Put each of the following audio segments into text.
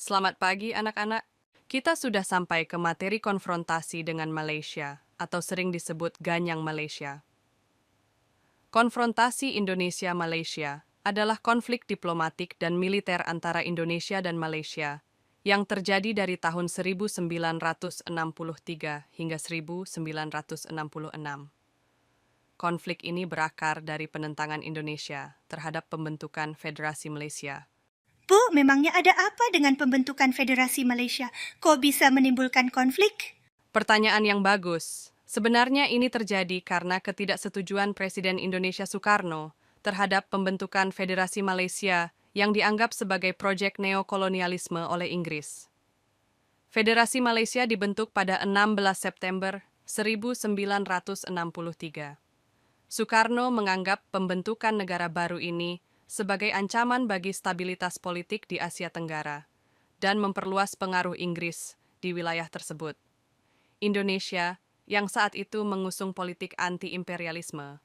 Selamat pagi anak-anak. Kita sudah sampai ke materi konfrontasi dengan Malaysia, atau sering disebut Ganyang Malaysia. Konfrontasi Indonesia-Malaysia adalah konflik diplomatik dan militer antara Indonesia dan Malaysia yang terjadi dari tahun 1963 hingga 1966. Konflik ini berakar dari penentangan Indonesia terhadap pembentukan Federasi Malaysia. Bu, memangnya ada apa dengan pembentukan Federasi Malaysia? Kok bisa menimbulkan konflik? Pertanyaan yang bagus. Sebenarnya ini terjadi karena ketidaksetujuan Presiden Indonesia Soekarno terhadap pembentukan Federasi Malaysia yang dianggap sebagai proyek neokolonialisme oleh Inggris. Federasi Malaysia dibentuk pada 16 September 1963. Soekarno menganggap pembentukan negara baru ini sebagai ancaman bagi stabilitas politik di Asia Tenggara dan memperluas pengaruh Inggris di wilayah tersebut. Indonesia, yang saat itu mengusung politik anti-imperialisme,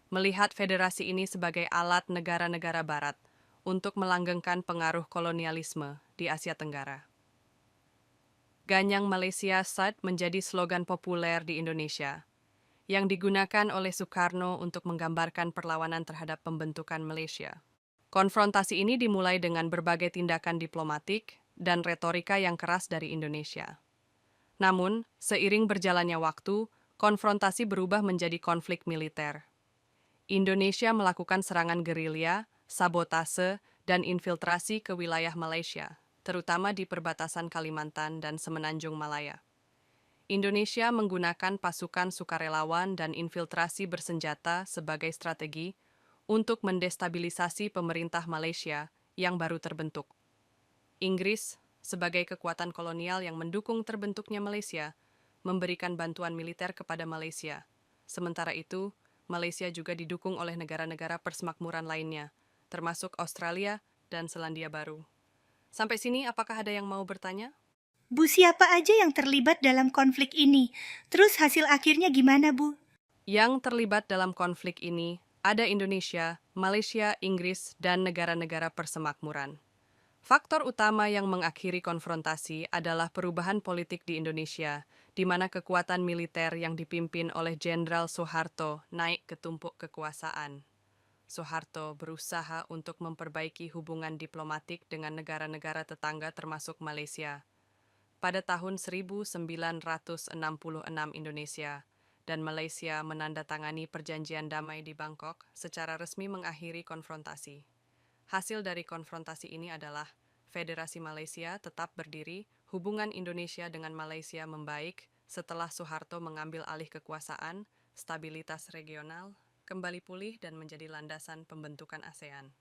melihat federasi ini sebagai alat negara-negara barat untuk melanggengkan pengaruh kolonialisme di Asia Tenggara. Ganyang Malaysia Sad menjadi slogan populer di Indonesia, yang digunakan oleh Soekarno untuk menggambarkan perlawanan terhadap pembentukan Malaysia. Konfrontasi ini dimulai dengan berbagai tindakan diplomatik dan retorika yang keras dari Indonesia. Namun, seiring berjalannya waktu, konfrontasi berubah menjadi konflik militer. Indonesia melakukan serangan gerilya, sabotase, dan infiltrasi ke wilayah Malaysia, terutama di perbatasan Kalimantan dan Semenanjung Malaya. Indonesia menggunakan pasukan sukarelawan dan infiltrasi bersenjata sebagai strategi untuk mendestabilisasi pemerintah Malaysia yang baru terbentuk. Inggris, sebagai kekuatan kolonial yang mendukung terbentuknya Malaysia, memberikan bantuan militer kepada Malaysia. Sementara itu, Malaysia juga didukung oleh negara-negara persemakmuran lainnya, termasuk Australia dan Selandia Baru. Sampai sini, apakah ada yang mau bertanya? Bu, siapa aja yang terlibat dalam konflik ini? Terus hasil akhirnya gimana, Bu? Yang terlibat dalam konflik ini ada Indonesia, Malaysia, Inggris, dan negara-negara persemakmuran. Faktor utama yang mengakhiri konfrontasi adalah perubahan politik di Indonesia, di mana kekuatan militer yang dipimpin oleh Jenderal Soeharto naik ke tumpuk kekuasaan. Soeharto berusaha untuk memperbaiki hubungan diplomatik dengan negara-negara tetangga termasuk Malaysia. Pada tahun 1966 Indonesia dan Malaysia menandatangani perjanjian damai di Bangkok secara resmi mengakhiri konfrontasi. Hasil dari konfrontasi ini adalah Federasi Malaysia tetap berdiri, hubungan Indonesia dengan Malaysia membaik setelah Soeharto mengambil alih kekuasaan, stabilitas regional kembali pulih dan menjadi landasan pembentukan ASEAN.